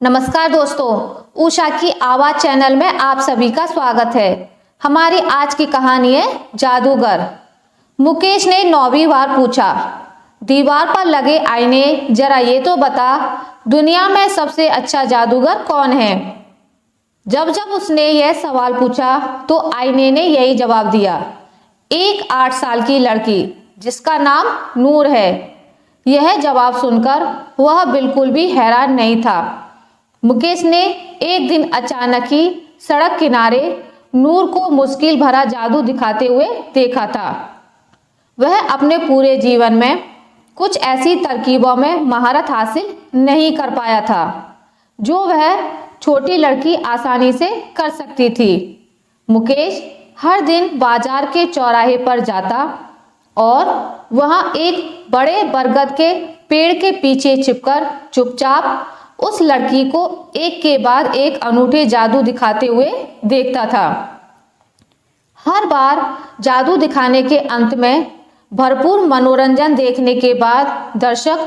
नमस्कार दोस्तों, उषा की आवाज चैनल में आप सभी का स्वागत है। हमारी आज की कहानी है जादूगर। मुकेश ने 9वीं बार पूछा, दीवार पर लगे आईने, जरा ये तो बता, दुनिया में सबसे अच्छा जादूगर कौन है। जब जब उसने यह सवाल पूछा तो आईने ने यही जवाब दिया, एक 8 साल की लड़की जिसका नाम नूर है। यह जवाब सुनकर वह बिल्कुल भी हैरान नहीं था। मुकेश ने एक दिन अचानक ही सड़क किनारे नूर को मुश्किल भरा जादू दिखाते हुए देखा था। वह अपने पूरे जीवन में कुछ ऐसी तरकीबों में महारत हासिल नहीं कर पाया था जो वह छोटी लड़की आसानी से कर सकती थी। मुकेश हर दिन बाजार के चौराहे पर जाता और वहां एक बड़े बरगद के पेड़ के पीछे छिपकर चुपचाप उस लड़की को एक के बाद एक अनूठे जादू दिखाते हुए देखता था। हर बार जादू दिखाने के अंत में भरपूर मनोरंजन देखने के बाद दर्शक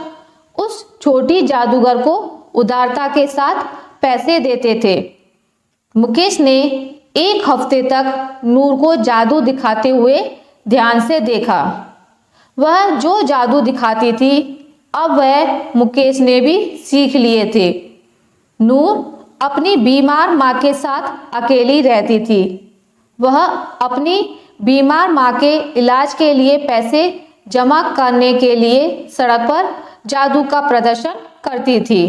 उस छोटी जादूगर को उदारता के साथ पैसे देते थे। मुकेश ने एक हफ्ते तक नूर को जादू दिखाते हुए ध्यान से देखा। वह जो जादू दिखाती थी अब वह मुकेश ने भी सीख लिए थे। नूर अपनी बीमार माँ के साथ अकेली रहती थी। वह अपनी बीमार माँ के इलाज के लिए पैसे जमा करने के लिए सड़क पर जादू का प्रदर्शन करती थी।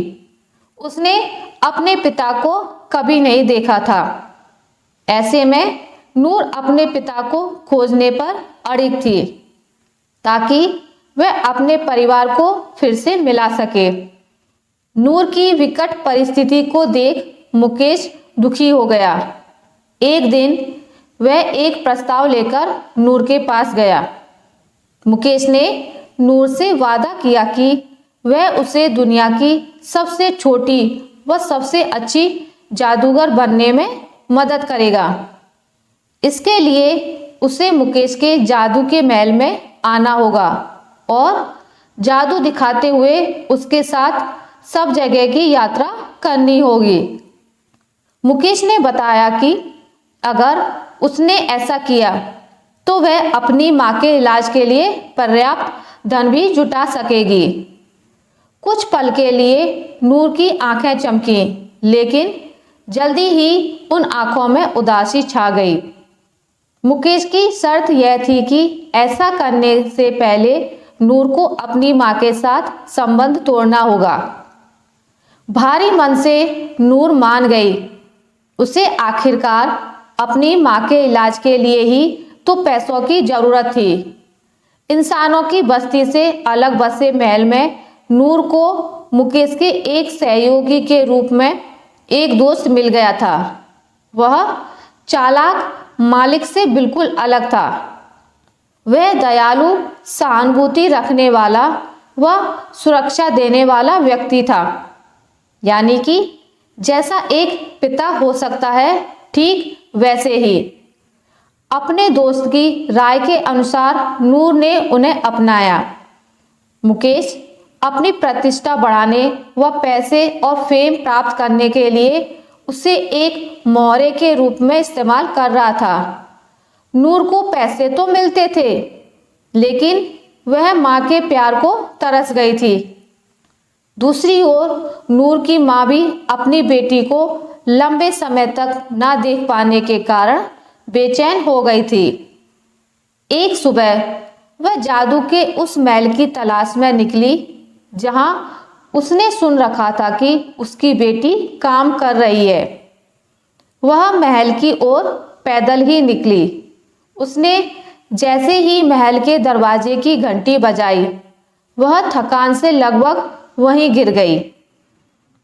उसने अपने पिता को कभी नहीं देखा था। ऐसे में नूर अपने पिता को खोजने पर अड़िग थी ताकि वह अपने परिवार को फिर से मिला सके। नूर की विकट परिस्थिति को देख मुकेश दुखी हो गया। एक दिन वह एक प्रस्ताव लेकर नूर के पास गया। मुकेश ने नूर से वादा किया कि वह उसे दुनिया की सबसे छोटी व सबसे अच्छी जादूगर बनने में मदद करेगा। इसके लिए उसे मुकेश के जादू के महल में आना होगा और जादू दिखाते हुए उसके साथ सब जगह की यात्रा करनी होगी। मुकेश ने बताया कि अगर उसने ऐसा किया तो वह अपनी माँ के इलाज के लिए पर्याप्त धन भी जुटा सकेगी। कुछ पल के लिए नूर की आंखें चमकी, लेकिन जल्दी ही उन आंखों में उदासी छा गई। मुकेश की शर्त यह थी कि ऐसा करने से पहले नूर को अपनी माँ के साथ संबंध तोड़ना होगा। भारी मन से नूर मान गई। उसे आखिरकार अपनी माँ के इलाज के लिए ही तो पैसों की जरूरत थी। इंसानों की बस्ती से अलग बसे महल में नूर को मुकेश के एक सहयोगी के रूप में एक दोस्त मिल गया था। वह चालाक मालिक से बिल्कुल अलग था। वह दयालु, सहानुभूति रखने वाला व सुरक्षा देने वाला व्यक्ति था। यानी कि जैसा एक पिता हो सकता है ठीक वैसे ही। अपने दोस्त की राय के अनुसार नूर ने उन्हें अपनाया। मुकेश अपनी प्रतिष्ठा बढ़ाने व पैसे और फेम प्राप्त करने के लिए उसे एक मोहरे के रूप में इस्तेमाल कर रहा था। नूर को पैसे तो मिलते थे, लेकिन वह माँ के प्यार को तरस गई थी। दूसरी ओर नूर की माँ भी अपनी बेटी को लंबे समय तक ना देख पाने के कारण बेचैन हो गई थी। एक सुबह वह जादू के उस महल की तलाश में निकली जहां उसने सुन रखा था कि उसकी बेटी काम कर रही है। वह महल की ओर पैदल ही निकली। उसने जैसे ही महल के दरवाजे की घंटी बजाई, वह थकान से लगभग वहीं गिर गई।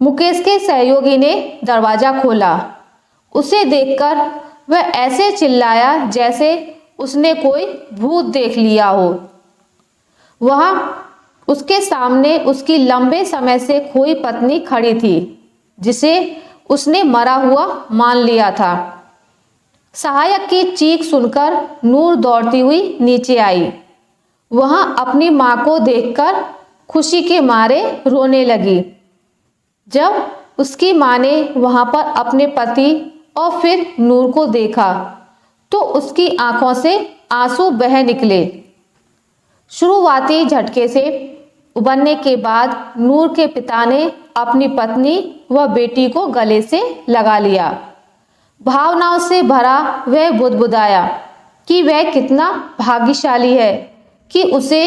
मुकेश के सहयोगी ने दरवाजा खोला। उसे देखकर वह ऐसे चिल्लाया जैसे उसने कोई भूत देख लिया हो। वहां उसके सामने उसकी लंबे समय से खोई पत्नी खड़ी थी, जिसे उसने मरा हुआ मान लिया था। सहायक की चीख सुनकर नूर दौड़ती हुई नीचे आई। वहां अपनी मां को देखकर खुशी के मारे रोने लगी। जब उसकी माँ ने वहां पर अपने पति और फिर नूर को देखा तो उसकी आंखों से आंसू बह निकले। शुरुआती झटके से उबरने के बाद नूर के पिता ने अपनी पत्नी व बेटी को गले से लगा लिया। भावनाओं से भरा वह बुदबुदाया कि वह कितना भाग्यशाली है कि उसे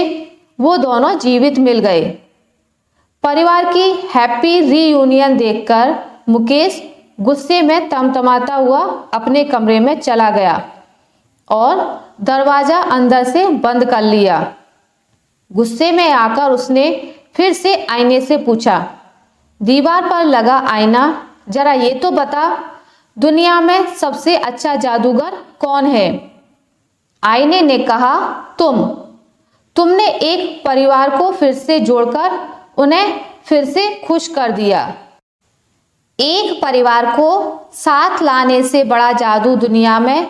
वो दोनों जीवित मिल गए। परिवार की हैप्पी रीयूनियन देखकर मुकेश गुस्से में तमतमाता हुआ अपने कमरे में चला गया और दरवाजा अंदर से बंद कर लिया। गुस्से में आकर उसने फिर से आईने से पूछा, दीवार पर लगा आईना, जरा ये तो बता, दुनिया में सबसे अच्छा जादूगर कौन है? आईने ने कहा, तुमने एक परिवार को फिर से जोड़कर उन्हें फिर से खुश कर दिया। एक परिवार को साथ लाने से बड़ा जादू दुनिया में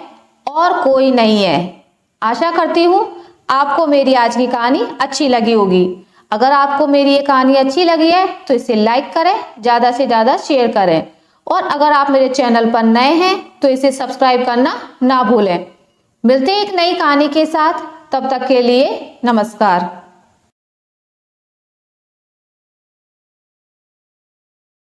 और कोई नहीं है। आशा करती हूँ आपको मेरी आज की कहानी अच्छी लगी होगी। अगर आपको मेरी ये कहानी अच्छी लगी है तो इसे लाइक करें, ज़्यादा से ज़्यादा शेयर करें और अगर आप मेरे चैनल पर नए हैं तो इसे सब्सक्राइब करना ना भूलें। मिलते हैं एक नई कहानी के साथ, तब तक के लिए नमस्कार।